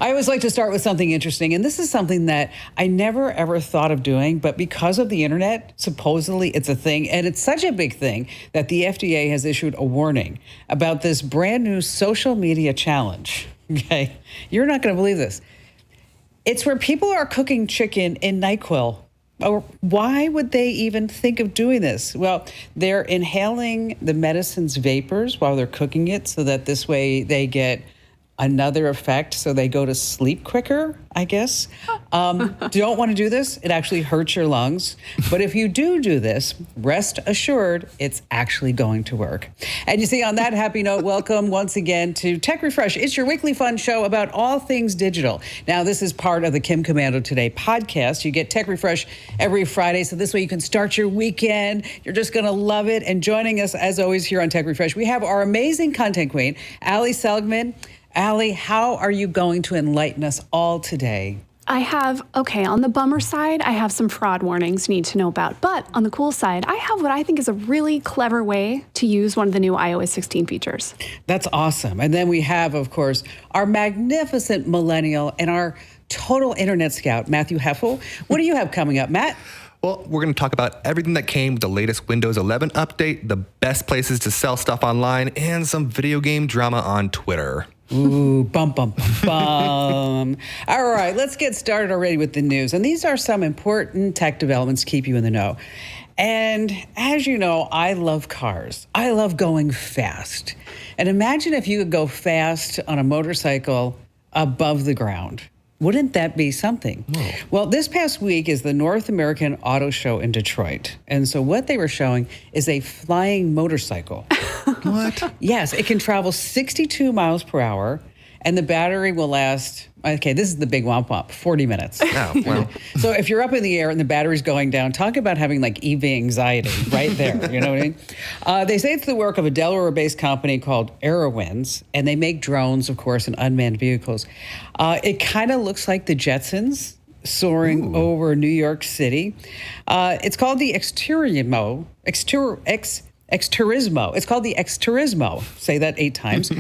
I always like to start with something interesting, and this is something that I never ever thought of doing, but because of the internet, supposedly it's a thing, and it's such a big thing that the FDA has issued a warning about this brand new social media challenge. Okay, you're not going to believe this. It's where people are cooking chicken in NyQuil. Or why would they even think of doing this? Well, they're inhaling the medicine's vapors while they're cooking it so that this way they get another effect, so they go to sleep quicker, I guess. Don't want to do this. It actually hurts your lungs. But if you do this, rest assured, it's actually going to work. And you see, on that happy note, welcome once again to Tech Refresh. It's your weekly fun show about all things digital. Now, this is part of the Komando Today podcast. You get Tech Refresh every Friday, so this way you can start your weekend. You're just going to love it. And joining us, as always, here on Tech Refresh, we have our amazing content queen, Ali Seligman. Ali, how are you going to enlighten us all today? On the bummer side, I have some fraud warnings you need to know about. But on the cool side, I have what I think is a really clever way to use one of the new iOS 16 features. That's awesome. And then we have, of course, our magnificent millennial and our total internet scout, Matthew Heffel. What do you have coming up, Matt? Well, we're going to talk about everything that came with the latest Windows 11 update, the best places to sell stuff online, and some video game drama on Twitter. Ooh, bum, bum, bum, bum. All right, let's get started already with the news. And these are some important tech developments to keep you in the know. And as you know, I love cars. I love going fast. And imagine if you could go fast on a motorcycle above the ground. Wouldn't that be something? Whoa. Well, this past week is the North American Auto Show in Detroit. And so what they were showing is a flying motorcycle. What? Yes, it can travel 62 miles per hour, and the battery will last, okay, this is the big womp, 40 minutes. Oh, well. So if you're up in the air and the battery's going down, talk about having like EV anxiety right there, you know what I mean? They say it's the work of a Delaware-based company called Aerowinds, and they make drones, of course, and unmanned vehicles. It kind of looks like the Jetsons soaring over New York City. It's called the Xturismo. It's called the Xturismo. Say that 8 times.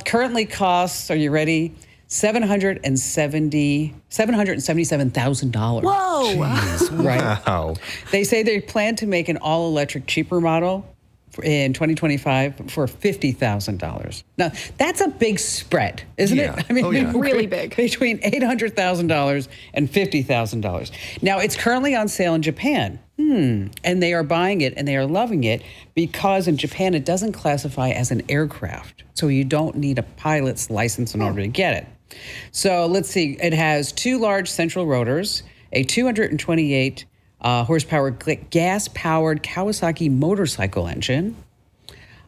Currently costs, are you ready? $777,000. Whoa! Jeez, Right. wow. They say they plan to make an all-electric cheaper model in 2025 for $50,000. Now, that's a big spread, isn't Yeah. it? I mean, Really big. Between $800,000 and $50,000. Now, it's currently on sale in Japan. And they are buying it and they are loving it because in Japan it doesn't classify as an aircraft. So you don't need a pilot's license in order to get it. So let's see. It has 2 large central rotors, a 228 horsepower gas-powered Kawasaki motorcycle engine.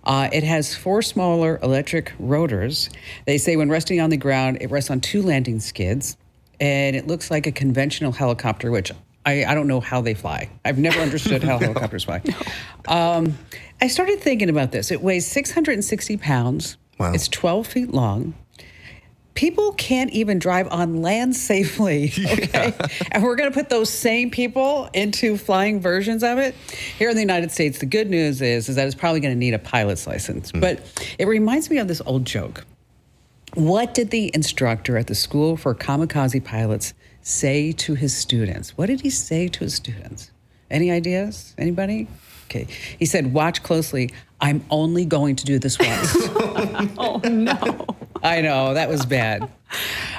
It has 4 smaller electric rotors. They say when resting on the ground, it rests on 2 landing skids. And it looks like a conventional helicopter, which I don't know how they fly. I've never understood how helicopters fly. I started thinking about this. It weighs 660 pounds. Wow. It's 12 feet long. People can't even drive on land safely, okay? Yeah. And we're going to put those same people into flying versions of it. Here in the United States, the good news is that it's probably going to need a pilot's license. But it reminds me of this old joke. What did the instructor at the School for Kamikaze Pilots say to his students? What did he say to his students? Any ideas? Anybody? Okay. He said, watch closely. I'm only going to do this once. Oh, no. I know, that was bad.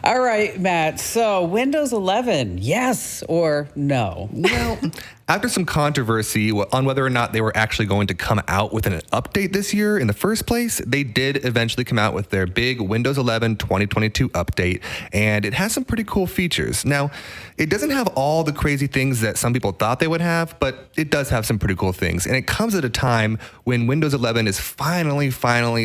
All right, Matt. So Windows 11, yes or no? Well, after some controversy on whether or not they were actually going to come out with an update this year in the first place, they did eventually come out with their big Windows 11 2022 update, and it has some pretty cool features. Now, it doesn't have all the crazy things that some people thought they would have, but it does have some pretty cool things. And it comes at a time when Windows 11 is finally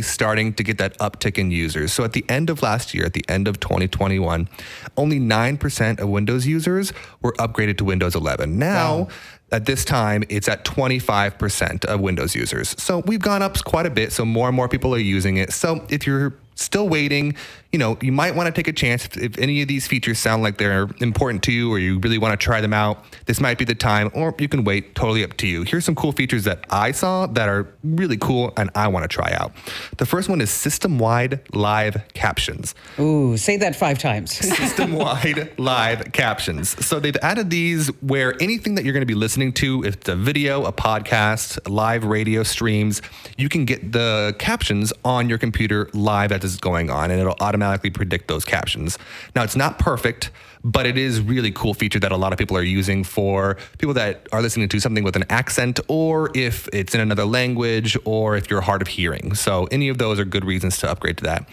starting to get that uptick in users. So at the end of last year, at the end of 2021, only 9% of Windows users were upgraded to Windows 11. Now, at this time, it's at 25% of Windows users. So we've gone up quite a bit, so more and more people are using it. So if you're still waiting, you might want to take a chance if any of these features sound like they're important to you or you really want to try them out. This might be the time, or you can wait. Totally up to you. Here's some cool features that I saw that are really cool and I want to try out. The first one is system-wide live captions. Ooh, say that 5 times. System-wide live captions. So they've added these where anything that you're going to be listening to, if it's a video, a podcast, live radio streams, you can get the captions on your computer live as it's going on, and it'll automatically predict those captions. Now, it's not perfect, but it is really cool feature that a lot of people are using for people that are listening to something with an accent, or if it's in another language, or if you're hard of hearing. So any of those are good reasons to upgrade to that.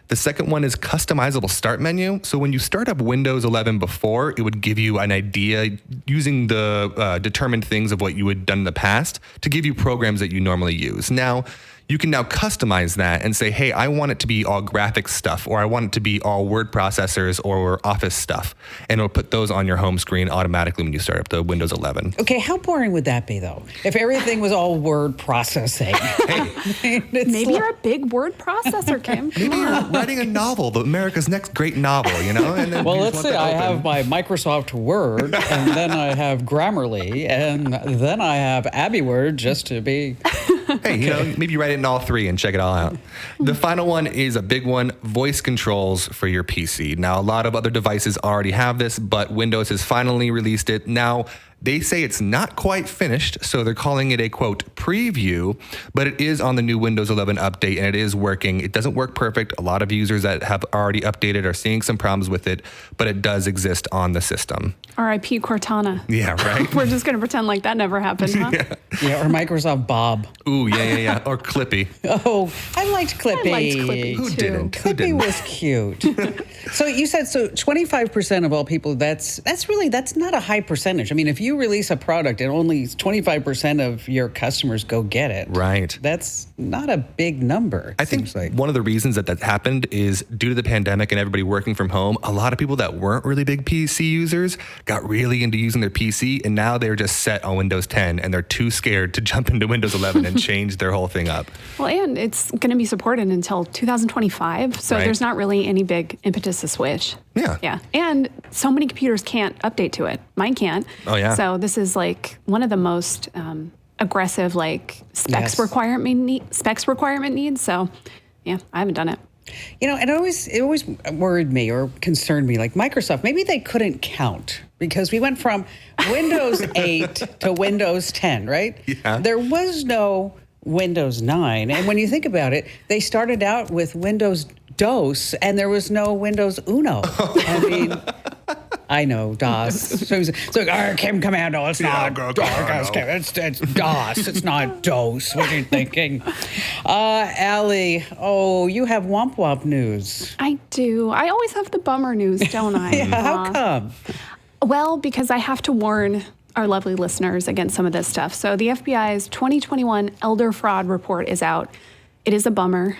The second one is customizable start menu. So when you start up Windows 11 before, it would give you an idea using the determined things of what you had done in the past to give you programs that you normally use. Now, you can now customize that and say, hey, I want it to be all graphics stuff, or I want it to be all word processors or Office stuff. And it'll put those on your home screen automatically when you start up the Windows 11. Okay, how boring would that be, though? If everything was all word processing. Maybe you're a big word processor, Kim. Maybe you're writing a novel, America's next great novel, And then Well, you let's just see. want I that open. have my Microsoft Word, and then I have Grammarly, and then I have AbiWord just to be... Hey, maybe write it in all 3 and check it all out. The final one is a big one, voice controls for your PC. Now, a lot of other devices already have this, but Windows has finally released it. Now, they say it's not quite finished, so they're calling it a, quote, preview, but it is on the new Windows 11 update, and it is working. It doesn't work perfect. A lot of users that have already updated are seeing some problems with it, but it does exist on the system. R.I.P. Cortana. Yeah, right? We're just going to pretend like that never happened, huh? Yeah, or Microsoft Bob. Ooh, yeah. Or Clippy. Oh, I liked Clippy. I liked Clippy, Who too. didn't? Who Clippy didn't? was cute. So you said 25% of all people, that's not a high percentage. I mean, if you release a product and only 25% of your customers go get it. Right. That's not a big number. I think seems like. one of the reasons that happened is due to the pandemic and everybody working from home, a lot of people that weren't really big PC users got really into using their PC, and now they're just set on Windows 10 and they're too scared to jump into Windows 11 and change their whole thing up. Well, and it's going to be supported until 2025, so Right. there's not really any big impetus to switch. Yeah. Yeah. And so many computers can't update to it. Mine can't. Oh, yeah. So this is like one of the most aggressive specs Yes. requirement needs. So yeah, I haven't done it. And it always worried me or concerned me, like Microsoft, maybe they couldn't count because we went from Windows 8 to Windows 10, right? Yeah. There was no Windows 9. And when you think about it, they started out with Windows DOS and there was no Windows Uno. I mean, I know, DOS. So it's like, Komando, it's not DOS, it's DOS, it's not DOS. What are you thinking? Allie, you have Womp Womp news. I do. I always have the bummer news, don't I? Yeah, how come? Well, because I have to warn our lovely listeners against some of this stuff. So the FBI's 2021 Elder Fraud Report is out. It is a bummer,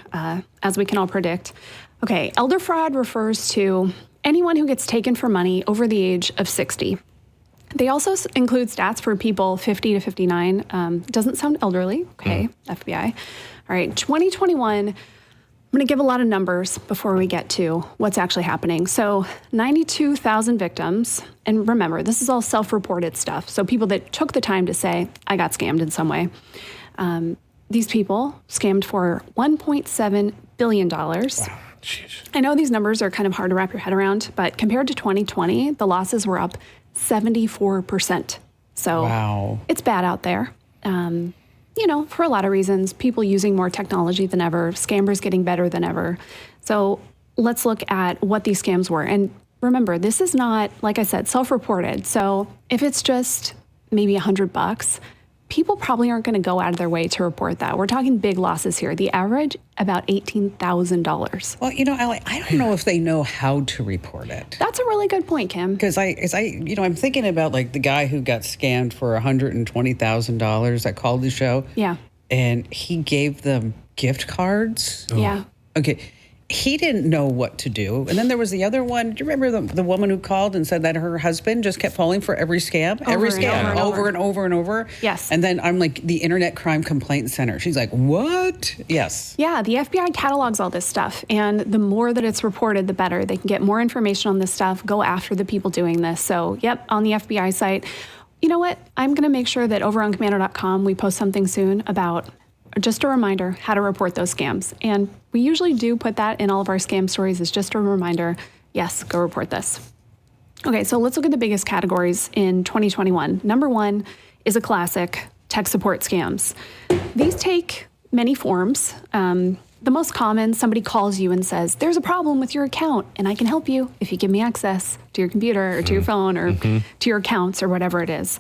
as we can all predict. Okay, elder fraud refers to anyone who gets taken for money over the age of 60. They also include stats for people 50 to 59. Doesn't sound elderly. Okay, FBI. All right, 2021. I'm going to give a lot of numbers before we get to what's actually happening. So 92,000 victims. And remember, this is all self-reported stuff. So people that took the time to say, I got scammed in some way. These people scammed for $1.7 billion. Wow. Jeez. I know these numbers are kind of hard to wrap your head around, but compared to 2020, the losses were up 74%. So Wow. It's bad out there. For a lot of reasons, people using more technology than ever, scammers getting better than ever. So let's look at what these scams were. And remember, this is not, like I said, self-reported. So if it's just maybe $100, people probably aren't going to go out of their way to report that. We're talking big losses here. The average, about $18,000. Well, Allie, I don't know if they know how to report it. That's a really good point, Kim. Because I'm thinking about like the guy who got scammed for $120,000 that called the show. Yeah. And he gave them gift cards. Yeah. Okay. he didn't know what to do. And then there was the other one. Do you remember the woman who called and said that her husband just kept falling for every scam? Over and over. Yes. And then I'm like, the Internet Crime Complaint Center. She's like, what? Yes. Yeah, the FBI catalogs all this stuff. And the more that it's reported, the better. They can get more information on this stuff, go after the people doing this. So, yep, on the FBI site. You know what? I'm going to make sure that over on Komando.com, we post something soon about just a reminder how to report those scams. And we usually do put that in all of our scam stories as just a reminder. Yes, go report this. Okay, so let's look at the biggest categories in 2021. Number one is a classic, tech support scams. These take many forms. The most common, somebody calls you and says, there's a problem with your account and I can help you if you give me access to your computer or to your phone or to your accounts or whatever it is.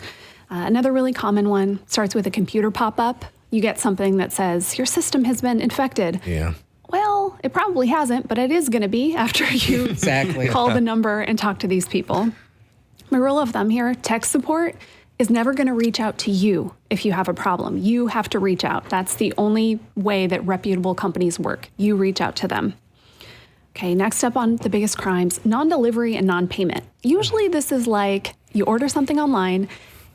Another really common one starts with a computer pop-up. You get something that says, your system has been infected. Yeah. Well, it probably hasn't, but it is going to be after you call the number and talk to these people. My rule of thumb here, tech support is never going to reach out to you if you have a problem. You have to reach out. That's the only way that reputable companies work. You reach out to them. Okay, next up on the biggest crimes, non-delivery and non-payment. Usually this is like you order something online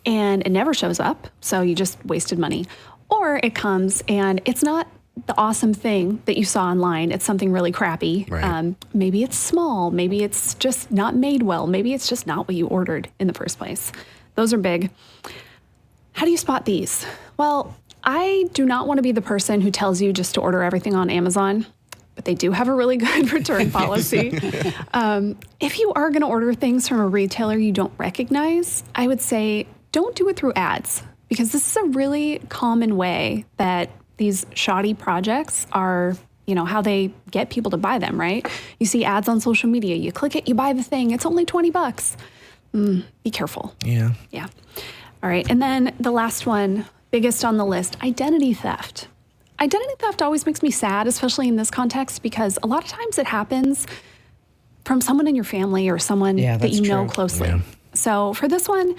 and it never shows up, so you just wasted money. Or it comes and it's not the awesome thing that you saw online. It's something really crappy. Right. Maybe it's small. Maybe it's just not made well. Maybe it's just not what you ordered in the first place. Those are big. How do you spot these? Well, I do not want to be the person who tells you just to order everything on Amazon, but they do have a really good return policy. If you are going to order things from a retailer you don't recognize, I would say don't do it through ads, because this is a really common way that these shoddy projects are, how they get people to buy them, right? You see ads on social media, you click it, you buy the thing, it's only $20. Be careful. Yeah. Yeah. All right. And then the last one, biggest on the list, identity theft. Identity theft always makes me sad, especially in this context, because a lot of times it happens from someone in your family or someone that you know closely. Yeah. So for this one,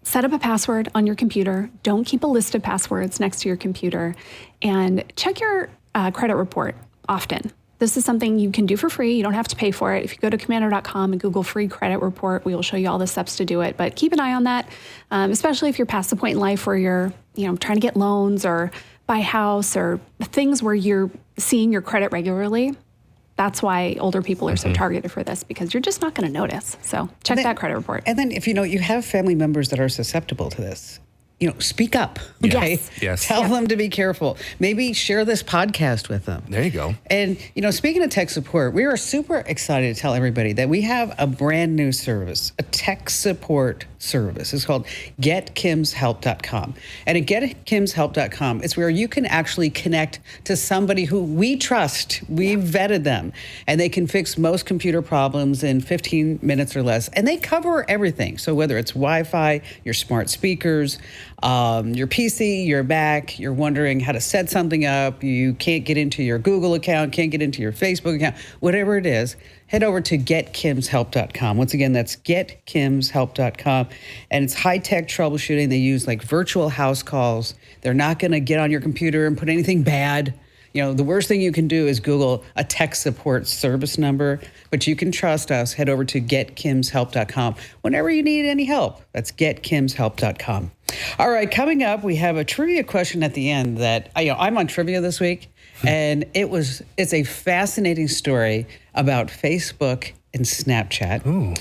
set up a password on your computer. Don't keep a list of passwords next to your computer. And check your credit report often. This is something you can do for free. You don't have to pay for it. If you go to Komando.com and Google free credit report, we will show you all the steps to do it. But keep an eye on that, especially if you're past the point in life where you're trying to get loans or buy a house or things where you're seeing your credit regularly. That's why older people are so targeted for this, because you're just not going to notice. So check that credit report. And then if you have family members that are susceptible to this, speak up. Okay? Yes. Tell them to be careful. Maybe share this podcast with them. There you go. And, speaking of tech support, we are super excited to tell everybody that we have a brand new service, a tech support service. It's called GetKimsHelp.com. And at GetKimsHelp.com, it's where you can actually connect to somebody who we trust. We've vetted them. And they can fix most computer problems in 15 minutes or less. And they cover everything. So whether it's Wi-Fi, your smart speakers, your PC, your Mac, you're wondering how to set something up, you can't get into your Google account, can't get into your Facebook account, whatever it is, head over to GetKimsHelp.com. Once again, that's GetKimsHelp.com. And it's high-tech troubleshooting. They use virtual house calls. They're not going to get on your computer and put anything bad. The worst thing you can do is Google a tech support service number, but you can trust us. Head over to GetKimsHelp.com whenever you need any help. That's GetKimsHelp.com. All right, coming up, we have a trivia question at the end that, I'm on trivia this week, and it's a fascinating story about Facebook and Snapchat. And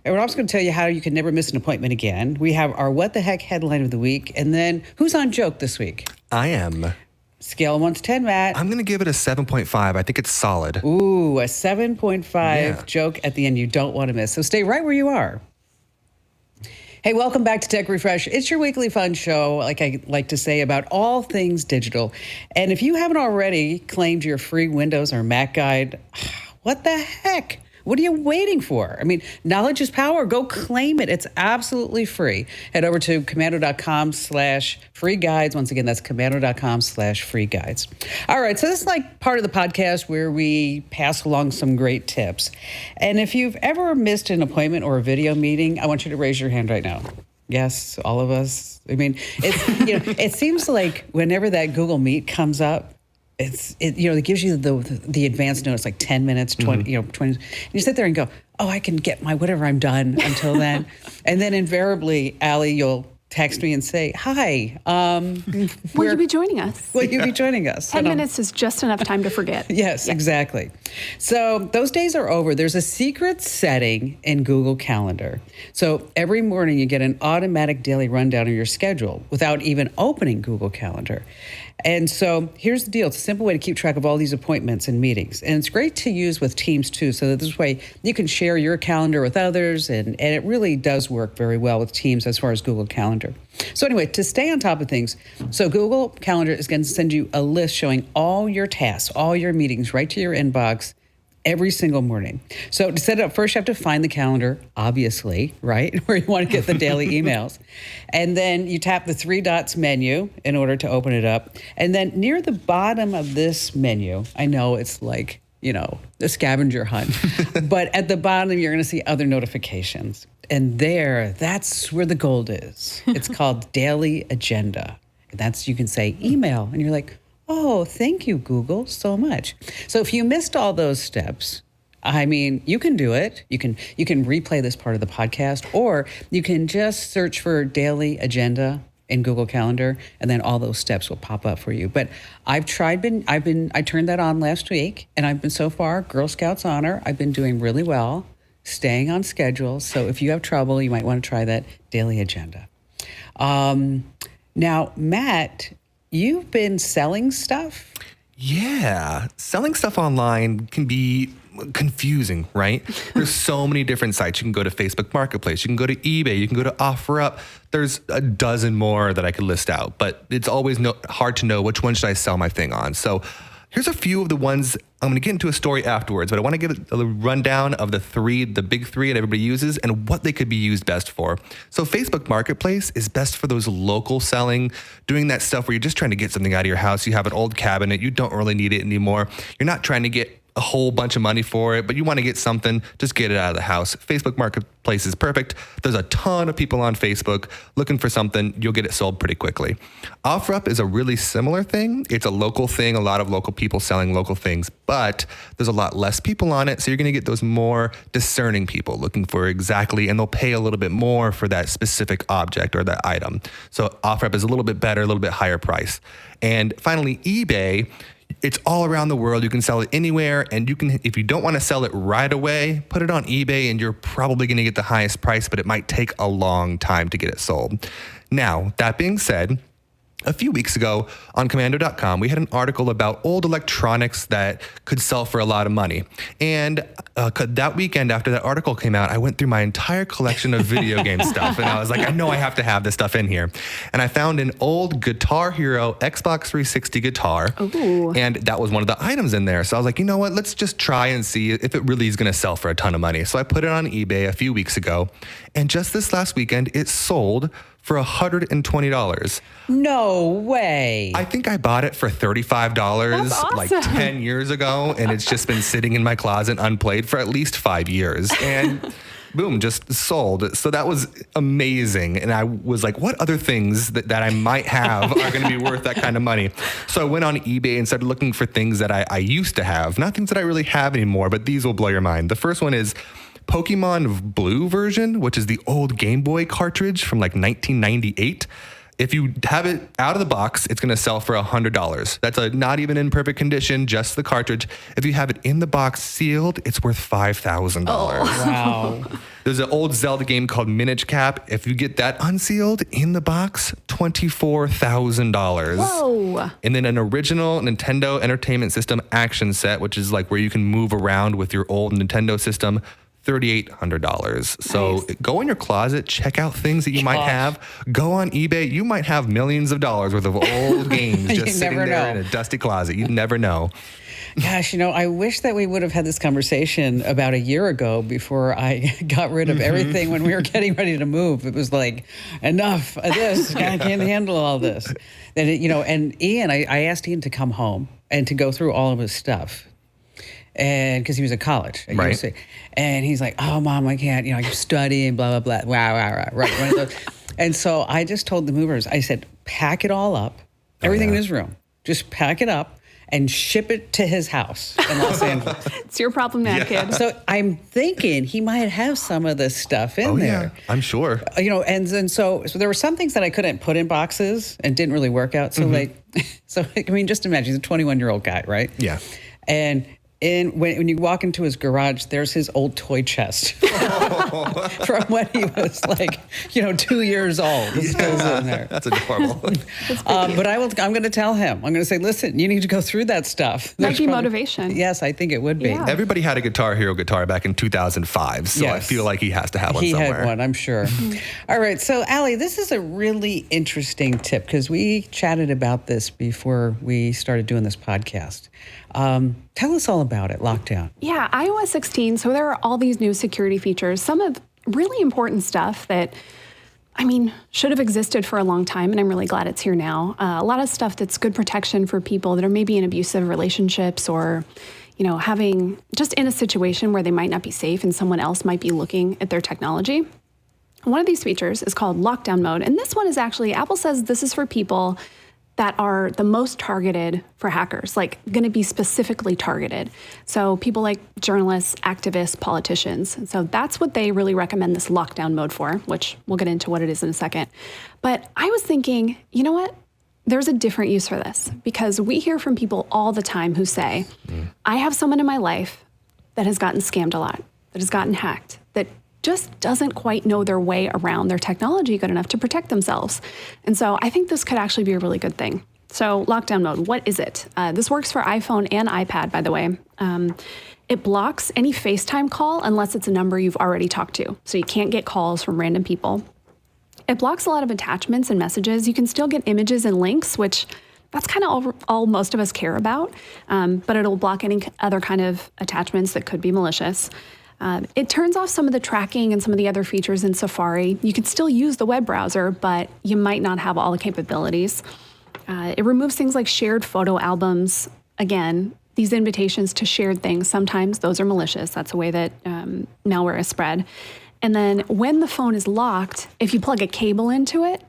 we're also going to tell you how you can never miss an appointment again. We have our What the Heck headline of the week, and then who's on joke this week? I am. Scale 1 to 10, Matt. I'm going to give it a 7.5. I think it's solid. Ooh, a 7.5 joke at the end you don't want to miss. So stay right where you are. Hey, welcome back to Tech Refresh. It's your weekly fun show, like I like to say, about all things digital. And if you haven't already claimed your free Windows or Mac guide, what the heck? What are you waiting for? Knowledge is power. Go claim it. It's absolutely free. Head over to Komando.com/free guides. Once again, that's Komando.com/free guides. All right, so this is part of the podcast where we pass along some great tips. And if you've ever missed an appointment or a video meeting, I want you to raise your hand right now. Yes, all of us. It seems like whenever that Google Meet comes up, it gives you the advance notice, like 10 minutes, 20, 20. And you sit there and go, oh, I can get my whatever I'm done until then. And then invariably, Allie, you'll text me and say, hi. Will you be joining us? Will you be joining us? 10 minutes is just enough time to forget. Yes, exactly. So those days are over. There's a secret setting in Google Calendar. So every morning you get an automatic daily rundown of your schedule without even opening Google Calendar. And so here's the deal. It's a simple way to keep track of all these appointments and meetings. And it's great to use with Teams too, so that this way you can share your calendar with others. And it really does work very well with Teams as far as Google Calendar. So anyway, to stay on top of things, so Google Calendar is going to send you a list showing all your tasks, all your meetings right to your inbox every single morning. So to set it up, first you have to find the calendar, obviously, right, where you want to get the daily emails. And then you tap the 3 dots menu in order to open it up. And then near the bottom of this menu, I know it's like, the scavenger hunt, but at the bottom you're going to see other notifications. And that's where the gold is. It's called Daily Agenda. And you can say email, and you're like, oh, thank you, Google, so much. So if you missed all those steps, you can do it. You can replay this part of the podcast, or you can just search for Daily Agenda in Google Calendar, and then all those steps will pop up for you. But I turned that on last week, and I've been so far, Girl Scouts honor, I've been doing really well, staying on schedule. So if you have trouble, you might want to try that Daily Agenda. Now, Matt, you've been selling stuff? Yeah. Selling stuff online can be confusing, right? There's so many different sites. You can go to Facebook Marketplace. You can go to eBay. You can go to OfferUp. There's a dozen more that I could list out, but it's always hard to know which one should I sell my thing on. So here's a few of the ones. I'm going to get into a story afterwards, but I want to give a rundown of the big three that everybody uses and what they could be used best for. So Facebook Marketplace is best for those local selling, doing that stuff where you're just trying to get something out of your house. You have an old cabinet. You don't really need it anymore. You're not trying to get a whole bunch of money for it, but you want to get something, just get it out of the house. Facebook Marketplace is perfect. There's a ton of people on Facebook looking for something. You'll get it sold pretty quickly. OfferUp is a really similar thing. It's a local thing, a lot of local people selling local things, but there's a lot less people on it. So you're going to get those more discerning people looking for exactly, and they'll pay a little bit more for that specific object or that item. So OfferUp is a little bit better, a little bit higher price. And finally, eBay. It's all around the world. You can sell it anywhere, and you can, if you don't want to sell it right away, put it on eBay and you're probably going to get the highest price, but it might take a long time to get it sold. Now, that being said, a few weeks ago on Komando.com, we had an article about old electronics that could sell for a lot of money. And that weekend after that article came out, I went through my entire collection of video game stuff. And I was like, I know I have to have this stuff in here. And I found an old Guitar Hero Xbox 360 guitar. Ooh. And that was one of the items in there. So I was like, you know what? Let's just try and see if it really is going to sell for a ton of money. So I put it on eBay a few weeks ago. And just this last weekend, it sold for $120. No way. I think I bought it for $35 That's awesome. like 10 years ago, and it's just been sitting in my closet unplayed for at least 5 years. And boom, just sold. So that was amazing. And I was like, what other things that I might have are going to be worth that kind of money? So I went on eBay and started looking for things that I used to have, not things that I really have anymore, but these will blow your mind. The first one is Pokemon Blue version, which is the old Game Boy cartridge from like 1998. If you have it out of the box, it's going to sell for $100. That's not even in perfect condition, just the cartridge. If you have it in the box sealed, it's worth $5,000. Oh, wow. There's an old Zelda game called Minish Cap. If you get that unsealed in the box, $24,000. Whoa. And then an original Nintendo Entertainment System action set, which is like where you can move around with your old Nintendo system, $3,800. So Go in your closet, check out things that you might have. Go on eBay. You might have millions of dollars worth of old games just sitting there in a dusty closet. You never know. Gosh, I wish that we would have had this conversation about a year ago before I got rid of everything when we were getting ready to move. It was like, enough of this. I can't handle all this. And, and Ian, I asked Ian to come home and to go through all of his stuff. And because he was in college at UC. And he's like, oh, Mom, I can't, you're studying, blah, blah, blah. Wow. Right. One of those. And so I just told the movers, I said, pack it all up, everything in his room. Just pack it up and ship it to his house in Los Angeles. It's your problem now, kid. So I'm thinking he might have some of this stuff in there. Yeah, I'm sure. And so there were some things that I couldn't put in boxes and didn't really work out. So just imagine he's a 21-year-old guy, right? Yeah. And when you walk into his garage, there's his old toy chest from when he was 2 years old. It's still in there. That's adorable. But I'm going to tell him. I'm going to say, listen, you need to go through that stuff. Might be motivation. Yes, I think it would be. Yeah. Everybody had a Guitar Hero guitar back in 2005, so I feel like he has to have one somewhere. He had one, I'm sure. All right, so Allie, this is a really interesting tip because we chatted about this before we started doing this podcast. Tell us all about it, Lockdown. Yeah, iOS 16, so there are all these new security features, some of really important stuff that, should have existed for a long time, and I'm really glad it's here now. A lot of stuff that's good protection for people that are maybe in abusive relationships or, having just in a situation where they might not be safe and someone else might be looking at their technology. One of these features is called Lockdown Mode, and this one is actually, Apple says this is for people that are the most targeted for hackers, like going to be specifically targeted. So people like journalists, activists, politicians. And so that's what they really recommend this lockdown mode for, which we'll get into what it is in a second. But I was thinking, you know what? There's a different use for this because we hear from people all the time who say, I have someone in my life that has gotten scammed a lot, that has gotten hacked, that just doesn't quite know their way around their technology good enough to protect themselves. And so I think this could actually be a really good thing. So lockdown mode, what is it? This works for iPhone and iPad, by the way. It blocks any FaceTime call unless it's a number you've already talked to. So you can't get calls from random people. It blocks a lot of attachments and messages. You can still get images and links, which that's kind of all most of us care about. But it'll block any other kind of attachments that could be malicious. It turns off some of the tracking and some of the other features in Safari. You can still use the web browser, but you might not have all the capabilities. It removes things like shared photo albums. Again, these invitations to shared things, sometimes those are malicious. That's a way that malware is spread. And then when the phone is locked, if you plug a cable into it,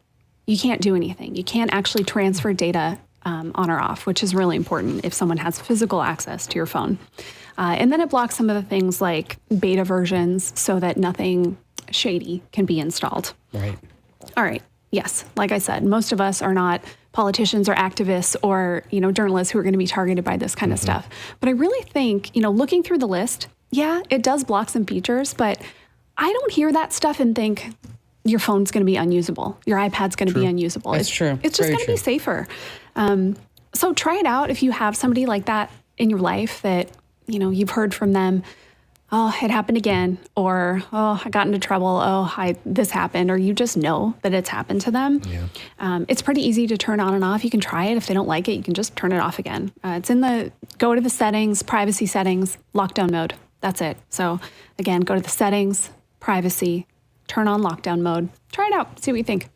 you can't do anything. You can't actually transfer data on or off, which is really important if someone has physical access to your phone. And then it blocks some of the things like beta versions so that nothing shady can be installed. Right. All right. Yes. Like I said, most of us are not politicians or activists or, journalists who are going to be targeted by this kind of stuff. But I really think, looking through the list, yeah, it does block some features, but I don't hear that stuff and think your phone's going to be unusable. Your iPad's going to be unusable. That's true. It's just going to be safer. So try it out if you have somebody like that in your life that, you've heard from them, oh, it happened again, or, oh, I got into trouble, oh, this happened, or you just know that it's happened to them. Yeah. It's pretty easy to turn on and off. You can try it. If they don't like it, you can just turn it off again. It's go to the settings, privacy settings, lockdown mode. That's it. So again, go to the settings, privacy, turn on lockdown mode. Try it out. See what you think.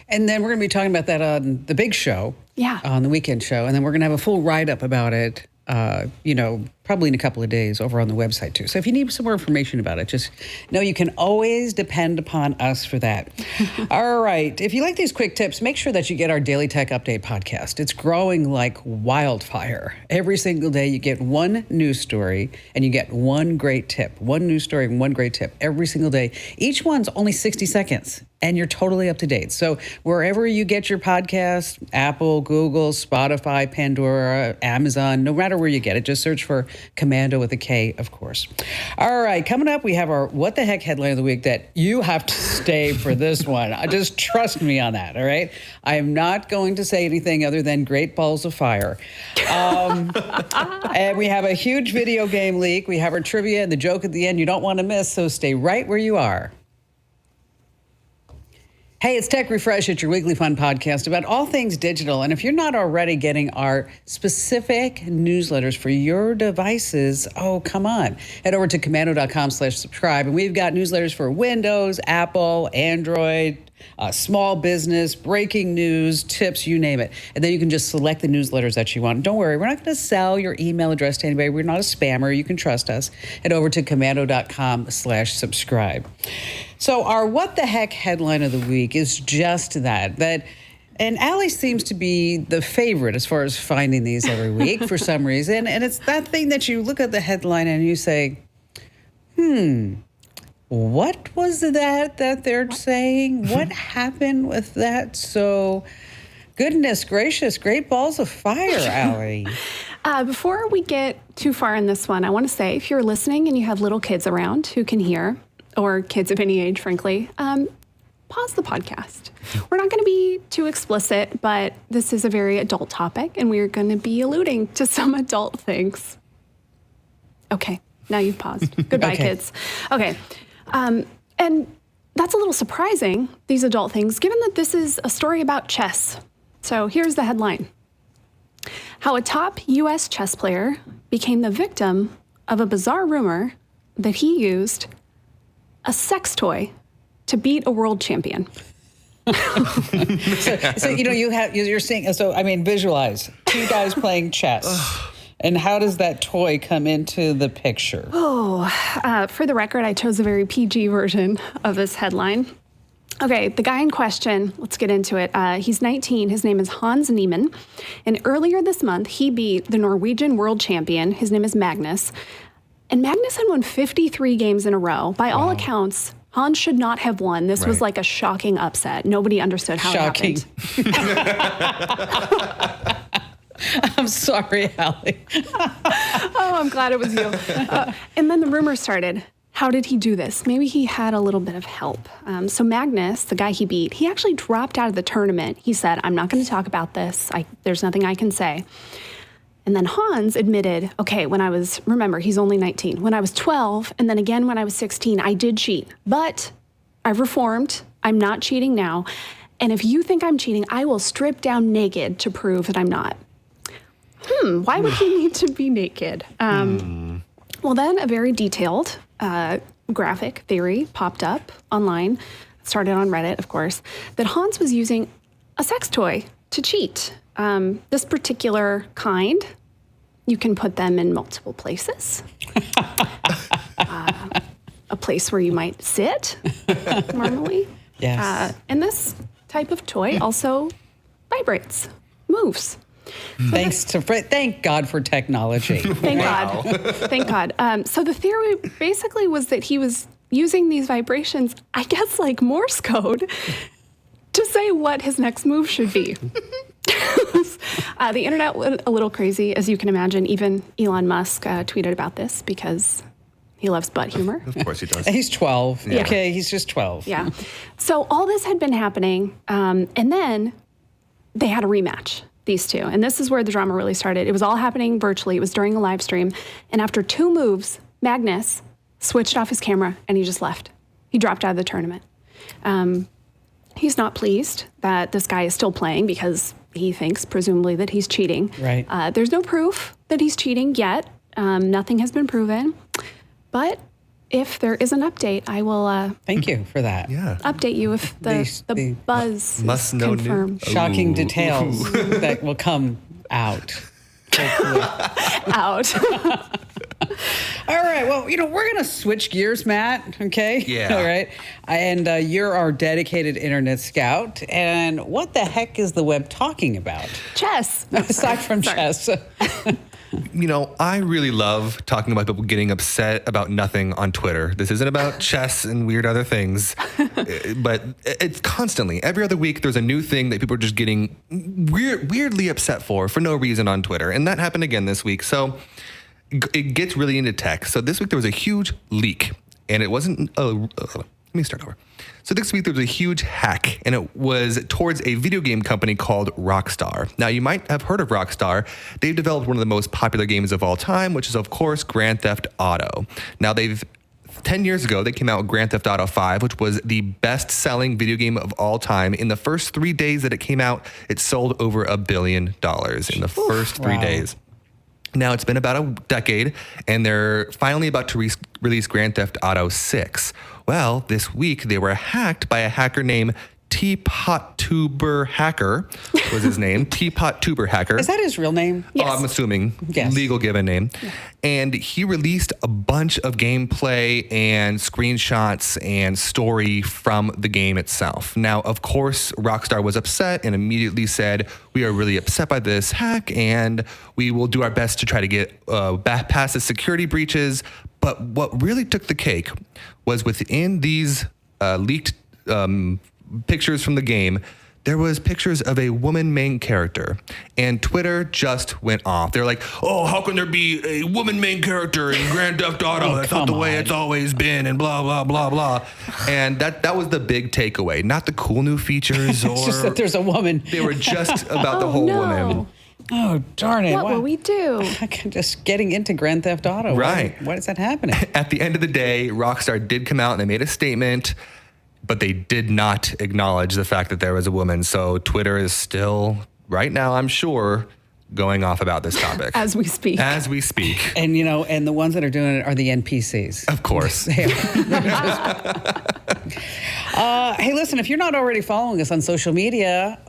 And then we're going to be talking about that on the big show. Yeah. On the weekend show. And then we're going to have a full write-up about it, probably in a couple of days over on the website too. So if you need some more information about it, just know you can always depend upon us for that. All right. If you like these quick tips, make sure that you get our Daily Tech Update podcast. It's growing like wildfire. Every single day you get one news story and you get one great tip. One news story and one great tip every single day. Each one's only 60 seconds. And you're totally up to date. So wherever you get your podcast, Apple, Google, Spotify, Pandora, Amazon, no matter where you get it, just search for Komando with a K, of course. All right, coming up, we have our What the Heck headline of the week that you have to stay for this one. Just trust me on that, all right? I am not going to say anything other than great balls of fire. And we have a huge video game leak. We have our trivia and the joke at the end you don't want to miss, so stay right where you are. Hey, it's Tech Refresh. It's your weekly fun podcast about all things digital. And if you're not already getting our specific newsletters for your devices, oh, come on. Head over to komando.com/subscribe. And we've got newsletters for Windows, Apple, Android, small business, breaking news, tips, you name it. And then you can just select the newsletters that you want. Don't worry, we're not going to sell your email address to anybody. We're not a spammer. You can trust us. Head over to komando.com/subscribe. So our What the Heck headline of the week is just that And Allie seems to be the favorite as far as finding these every week for some reason. And it's that thing that you look at the headline and you say, what was that they're saying? What happened with that? So, goodness gracious, great balls of fire, Allie. Before we get too far in this one, I want to say if you're listening and you have little kids around who can hear, or kids of any age, frankly, pause the podcast. We're not going to be too explicit, but this is a very adult topic, and we're going to be alluding to some adult things. Okay, now you've paused. Goodbye, Okay. kids. Okay, and that's a little surprising, these adult things, given that this is a story about chess. So here's the headline. How a top U.S. chess player became the victim of a bizarre rumor that he used a sex toy to beat a world champion. So you're seeing, so I mean, visualize two guys playing chess. And how does that toy come into the picture? For the record, I chose a very PG version of this headline. Okay, the guy in question, let's get into it. He's 19. His name is Hans Niemann. And earlier this month, he beat the Norwegian world champion. His name is Magnus. And Magnus had won 53 games in a row. By all accounts, Hans should not have won. This was Right. like a shocking upset. Nobody understood how Shocking. it happened. I'm sorry, Allie. Oh, I'm glad it was you. And then the rumor started. How did he do this? Maybe he had a little bit of help. So Magnus, the guy he beat, he actually dropped out of the tournament. He said, I'm not going to talk about this. There's nothing I can say. And then Hans admitted, okay, remember, he's only 19. When I was 12, and then again when I was 16, I did cheat. But I've reformed. I'm not cheating now. And if you think I'm cheating, I will strip down naked to prove that I'm not. Why would he need to be naked? Well, then a very detailed graphic theory popped up online, started on Reddit, of course, that Hans was using a sex toy to cheat. This particular kind, you can put them in multiple places. A place where you might sit normally. Yes. And this type of toy also vibrates, moves. Thank God for technology. Thank God. Thank God. So the theory basically was that he was using these vibrations, I guess like Morse code, to say what his next move should be. The internet went a little crazy, as you can imagine. Even Elon Musk tweeted about this because he loves butt humor. Of course he does. He's 12. Yeah. Okay, he's just 12. Yeah. So all this had been happening, and then they had a rematch, these two. And this is where the drama really started. It was all happening virtually. It was during a live stream. And after two moves, Magnus switched off his camera and he just left. He dropped out of the tournament. He's not pleased that this guy is still playing because he thinks, presumably, that he's cheating. Right. There's no proof that he's cheating yet. Nothing has been proven. But if there is an update, I will Thank you for that. Yeah. update you if the buzz Must is know confirmed. Shocking Ooh. details that will come out. Hopefully. Out. All right. Well, we're going to switch gears, Matt. Okay. Yeah. All right. And you're our dedicated internet scout. And what the heck is the web talking about? Chess. Aside from chess. I really love talking about people getting upset about nothing on Twitter. This isn't about chess and weird other things, but it's constantly, every other week, there's a new thing that people are just getting weirdly upset for no reason on Twitter. And that happened again this week. So it gets really into tech. So this week there was a huge leak, and it wasn't, let me start over. So this week there was a huge hack, and it was towards a video game company called Rockstar. Now, you might have heard of Rockstar. They've developed one of the most popular games of all time, which is, of course, Grand Theft Auto. Now, 10 years ago, they came out with Grand Theft Auto 5, which was the best-selling video game of all time. In the first 3 days that it came out, it sold over $1 billion in the first 3 Wow. days. Now, it's been about a decade, and they're finally about to release Grand Theft Auto 6. Well, this week, they were hacked by a hacker named Teapot Tuber Hacker was his name. Teapot Tuber Hacker. Is that his real name? Yes. I'm assuming. Yes. Legal given name. Yeah. And he released a bunch of gameplay and screenshots and story from the game itself. Now, of course, Rockstar was upset and immediately said, we are really upset by this hack and we will do our best to try to get back past the security breaches. But what really took the cake was within these leaked pictures from the game, there was pictures of a woman main character, and Twitter just went off. They're like, oh, how can there be a woman main character in Grand Theft Auto? That's not the way it's always been, and blah, blah, blah, blah. And that was the big takeaway. Not the cool new features or... It's just that there's a woman. They were just about the whole woman. Oh, darn it. What will we do? Just getting into Grand Theft Auto. Right. Why is that happening? At the end of the day, Rockstar did come out and they made a statement, but they did not acknowledge the fact that there was a woman. So Twitter is still, right now, I'm sure, going off about this topic. As we speak. As we speak. And, and the ones that are doing it are the NPCs. Of course. Hey, listen, if you're not already following us on social media,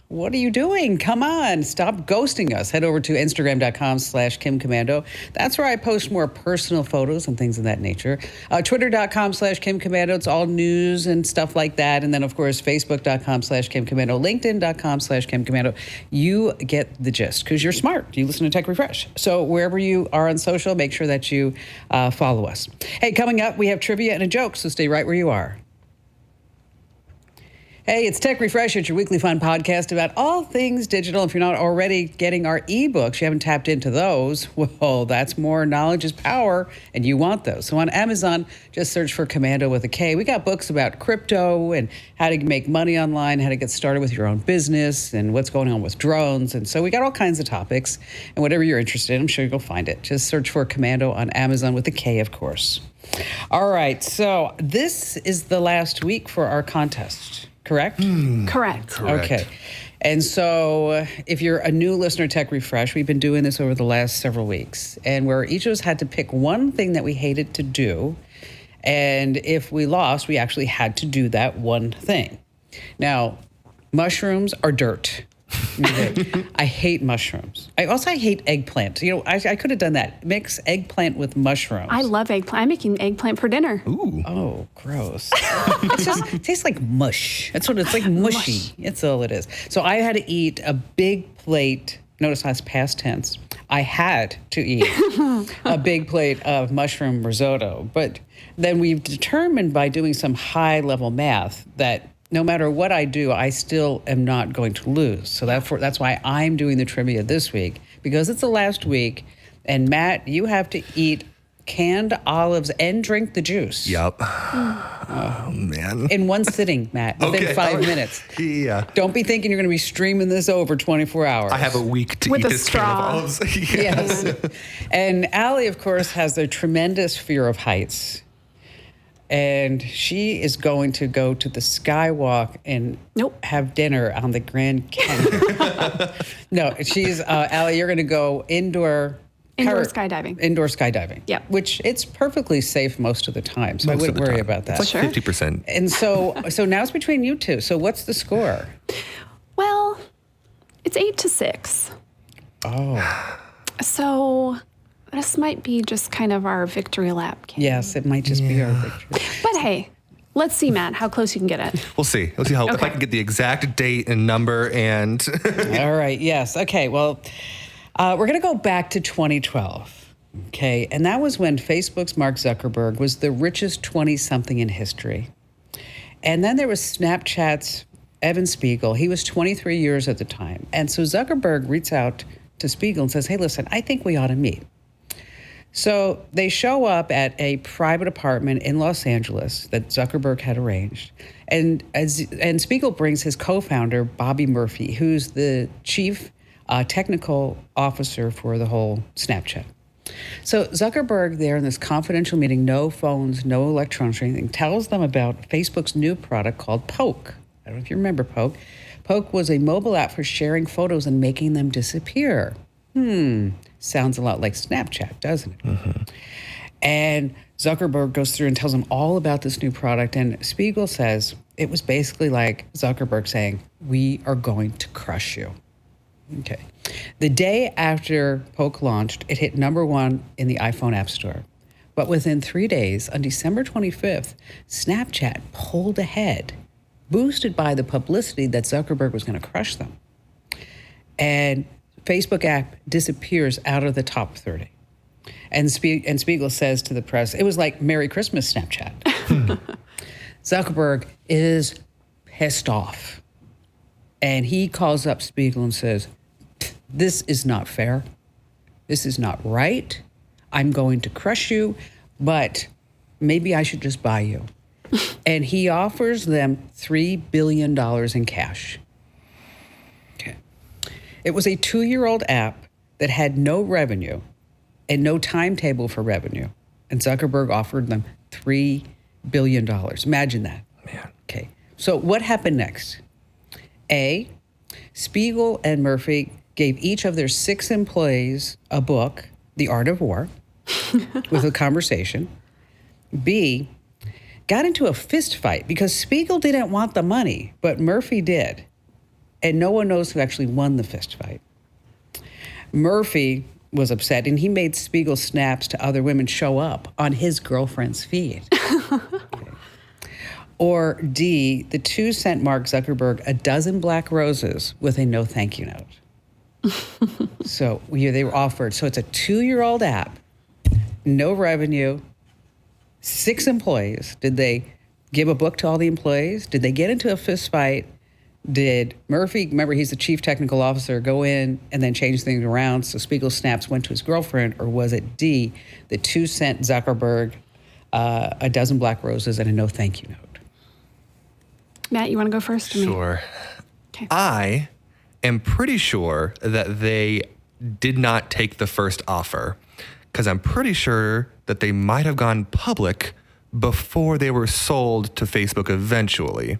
what are you doing? Come on, stop ghosting us. Head over to Instagram.com/KimComando. That's where I post more personal photos and things of that nature. Twitter.com/KimComando. It's all news and stuff like that. And then, of course, Facebook.com/KimComando, LinkedIn.com/KimComando. You get the gist because you're smart. You listen to Tech Refresh. So wherever you are on social, make sure that you follow us. Hey, coming up, we have trivia and a joke, so stay right where you are. Hey, it's Tech Refresh. It's your weekly fun podcast about all things digital. If you're not already getting our ebooks, you haven't tapped into those, well, that's more knowledge is power, and you want those. So on Amazon, just search for Komando with a K. We got books about crypto and how to make money online, how to get started with your own business, and what's going on with drones. And so we got all kinds of topics. And whatever you're interested in, I'm sure you'll find it. Just search for Komando on Amazon with a K, of course. All right, so this is the last week for our contest. Correct? Correct. Okay. And so if you're a new listener to Tech Refresh, we've been doing this over the last several weeks, and where each of us had to pick one thing that we hated to do. And if we lost, we actually had to do that one thing. Now, mushrooms are dirt. I hate mushrooms. I hate eggplant. I could have done that. Mix eggplant with mushrooms. I love eggplant. I'm making eggplant for dinner. Ooh. Oh, gross. It tastes like mush. That's what it's like, mushy. That's all it is. So I had to eat a big plate. Notice that's past tense. I had to eat a big plate of mushroom risotto. But then we've determined by doing some high-level math that no matter what I do, I still am not going to lose. So that's why I'm doing the trivia this week, because it's the last week. And Matt, you have to eat canned olives and drink the juice. Yep. Oh, man. In one sitting, Matt, within 5 minutes. Yeah. Don't be thinking you're going to be streaming this over 24 hours. I have a week to With eat a this straw. can of olives. Yes. And Allie, of course, has a tremendous fear of heights. And she is going to go to the Skywalk and have dinner on the Grand Canyon. No, she's, Allie, you're going to go indoor skydiving. Indoor skydiving. Yep. Which it's perfectly safe most of the time. So I wouldn't worry about that. It's like 50%. And so now it's between you two. So what's the score? Well, it's 8-6. Oh. So this might be just kind of our victory lap. Yes, it might just be our victory. But hey, let's see, Matt, how close you can get it. We'll see. If I can get the exact date and number and... All right. Yes. Okay. Well, we're going to go back to 2012. Okay. And that was when Facebook's Mark Zuckerberg was the richest 20-something in history. And then there was Snapchat's Evan Spiegel. He was 23 years at the time. And so Zuckerberg reaches out to Spiegel and says, hey, listen, I think we ought to meet. So they show up at a private apartment in Los Angeles that Zuckerberg had arranged. And Spiegel brings his co-founder, Bobby Murphy, who's the chief technical officer for the whole Snapchat. So Zuckerberg there in this confidential meeting, no phones, no electronics or anything, tells them about Facebook's new product called Poke. I don't know if you remember Poke. Poke was a mobile app for sharing photos and making them disappear. Sounds a lot like Snapchat, doesn't it? Mm-hmm. And Zuckerberg goes through and tells them all about this new product. And Spiegel says, It was basically like Zuckerberg saying, we are going to crush you. Okay. The day after Poke launched, it hit #1 in the iPhone App Store. But within 3 days, on December 25th, Snapchat pulled ahead, boosted by the publicity that Zuckerberg was going to crush them. And Facebook app disappears out of the top 30. And Spiegel says to the press, it was like Merry Christmas Snapchat. Zuckerberg is pissed off. And he calls up Spiegel and says, this is not fair. This is not right. I'm going to crush you, but maybe I should just buy you. And he offers them $3 billion in cash. Okay. It was a 2-year-old app that had no revenue and no timetable for revenue. And Zuckerberg offered them $3 billion. Imagine that. Man. Okay. So what happened next? A, Spiegel and Murphy gave each of their 6 employees a book, The Art of War, with a conversation. B, got into a fist fight because Spiegel didn't want the money, but Murphy did. And no one knows who actually won the fist fight. Murphy was upset, and he made Spiegel snaps to other women show up on his girlfriend's feed. Okay. Or D, the 2 sent Mark Zuckerberg a dozen black roses with a no thank you note. So they were offered. So it's a 2-year-old app, no revenue, 6 employees. Did they give a book to all the employees? Did they get into a fist fight? Did Murphy, remember he's the chief technical officer, go in and then change things around so Spiegel snaps went to his girlfriend? Or was it D, the 2 sent Zuckerberg a dozen black roses and a no thank you note? Matt, you want to go first? Or me? Sure. Okay. I am pretty sure that they did not take the first offer because I'm pretty sure that they might have gone public before they were sold to Facebook eventually.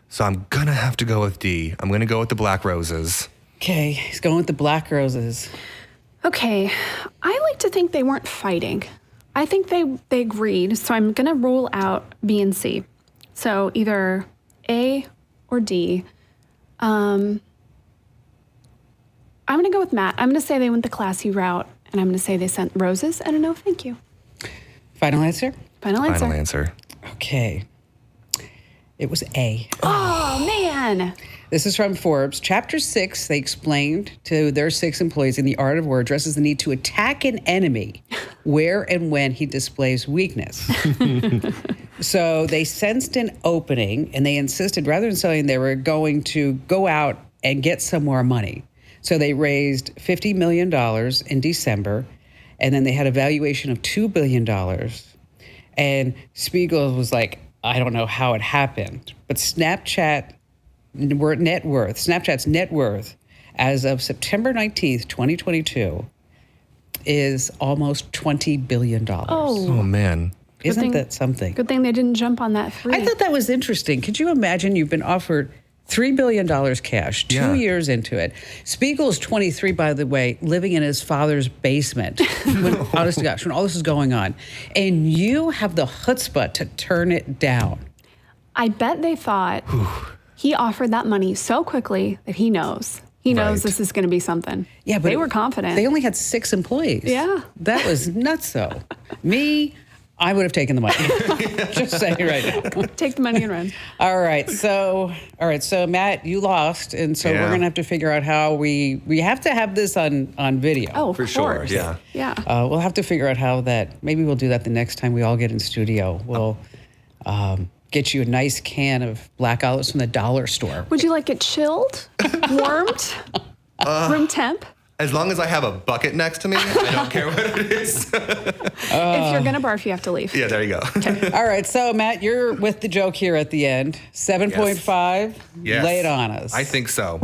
So I'm going to have to go with D. I'm going to go with the black roses. Okay, he's going with the black roses. Okay, I like to think they weren't fighting. I think they agreed, so I'm going to rule out B and C. So either A or D. I'm going to go with Matt. I'm going to say they went the classy route, and I'm going to say they sent roses and a no thank you. Final answer? Final answer. Final answer. Okay. It was A. Oh, man. This is from Forbes. Chapter 6, they explained to their 6 employees in The Art of War addresses the need to attack an enemy where and when he displays weakness. So they sensed an opening, and they insisted, rather than saying they were going to go out and get some more money. So they raised $50 million in December, and then they had a valuation of $2 billion. And Spiegel was like, I don't know how it happened, but Snapchat's net worth as of September 19th, 2022 is almost $20 billion. Oh, man. Isn't that something? Good thing they didn't jump on that free. I thought that was interesting. Could you imagine you've been offered $3 billion cash, 2 years into it. Spiegel's 23, by the way, living in his father's basement, honest to gosh, when all this is going on. And you have the chutzpah to turn it down. I bet they thought he offered that money so quickly that he knows. He knows this is going to be something. Yeah, but they were confident. They only had 6 employees. Yeah. That was nuts, though. Me, I would have taken the money. Just saying right now. Take the money and run. All right. So Matt, you lost, and so we're gonna have to figure out how we have to have this on video. Oh, For sure. course. Yeah. Yeah. We'll have to figure out how that. Maybe we'll do that the next time we all get in studio. We'll get you a nice can of black olives from the dollar store. Would you like it chilled, warmed, room temp? As long as I have a bucket next to me, I don't care what it is. If you're gonna barf, you have to leave. Yeah, there you go. All right. So Matt, you're with the joke here at the end. 7.5. Yes. Lay it on us. I think so.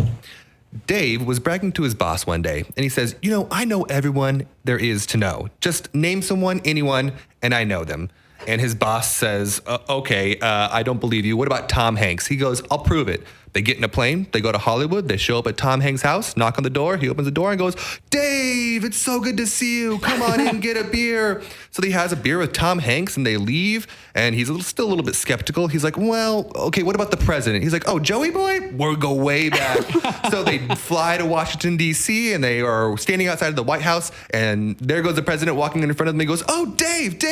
Dave was bragging to his boss one day, and he says, I know everyone there is to know. Just name someone, anyone, and I know them. And his boss says, okay, I don't believe you. What about Tom Hanks? He goes, I'll prove it. They get in a plane, they go to Hollywood, they show up at Tom Hanks' house, knock on the door, he opens the door and goes, Dave, it's so good to see you. Come on in, get a beer. So he has a beer with Tom Hanks and they leave, and he's still a little bit skeptical. He's like, well, okay, what about the president? He's like, oh, Joey boy? We'll go way back. So they fly to Washington, D.C., and they are standing outside of the White House, and there goes the president walking in front of them. He goes, oh, Dave,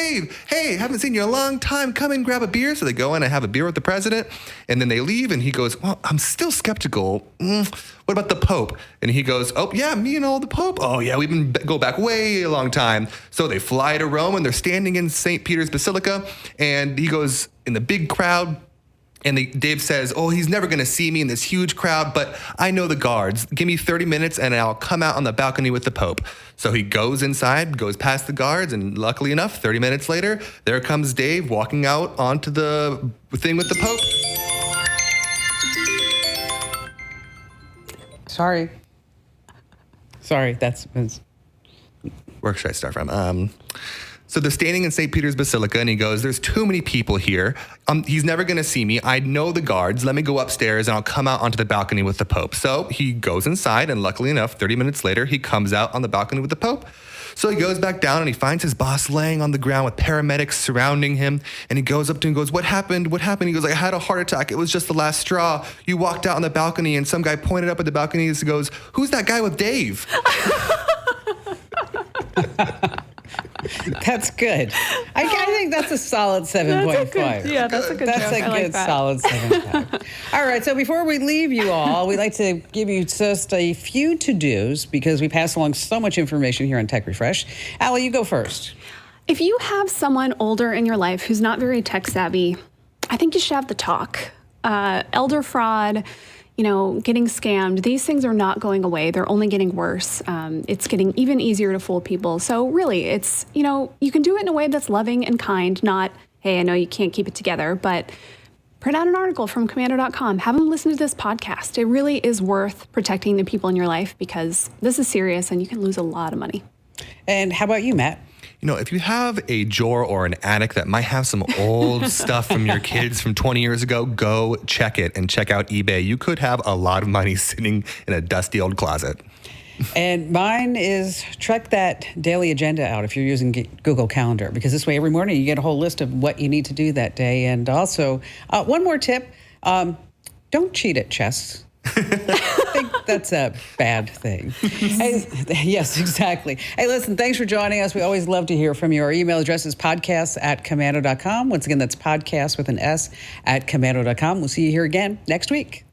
hey, haven't seen you in a long time. Come in, grab a beer. So they go in and have a beer with the president, and then they leave, and he goes, well, I'm still skeptical. What about the Pope? And he goes, oh, yeah, me and all the Pope. Oh, yeah, go back way a long time. So they fly to Rome, and they're standing in St. Peter's Basilica, and he goes in the big crowd, and Dave says, oh, he's never going to see me in this huge crowd, but I know the guards. Give me 30 minutes, and I'll come out on the balcony with the Pope. So he goes inside, goes past the guards, and luckily enough, 30 minutes later, there comes Dave walking out onto the thing with the Pope. Sorry, that's... Where should I start from? So they're standing in St. Peter's Basilica, and he goes, there's too many people here. He's never going to see me. I know the guards. Let me go upstairs, and I'll come out onto the balcony with the Pope. So he goes inside, and luckily enough, 30 minutes later, he comes out on the balcony with the Pope. So he goes back down, and he finds his boss laying on the ground with paramedics surrounding him. And he goes up to him and goes, what happened? What happened? He goes, I had a heart attack. It was just the last straw. You walked out on the balcony, and some guy pointed up at the balcony and goes, who's that guy with Dave? That's good. I think that's a solid 7.5. Yeah, that's a good That's joke. a I like good that. solid 7.5. All right, so before we leave you all, we'd like to give you just a few to-dos because we pass along so much information here on Tech Refresh. Allie, you go first. If you have someone older in your life who's not very tech savvy, I think you should have the talk. Elder fraud, getting scammed, these things are not going away. They're only getting worse. It's getting even easier to fool people. So really, it's, you can do it in a way that's loving and kind, not, hey, I know you can't keep it together, but print out an article from Komando.com. Have them listen to this podcast. It really is worth protecting the people in your life because this is serious and you can lose a lot of money. And how about you, Matt? If you have a drawer or an attic that might have some old stuff from your kids from 20 years ago, go check it and check out eBay. You could have a lot of money sitting in a dusty old closet. And mine is check that daily agenda out if you're using Google Calendar, because this way every morning you get a whole list of what you need to do that day. And also, one more tip, don't cheat at chess. I think that's a bad thing. Hey, yes, exactly. Hey, listen, thanks for joining us. We always love to hear from you. Our email address is podcasts@komando.com. Once again, that's podcast with an S @komando.com. We'll see you here again next week.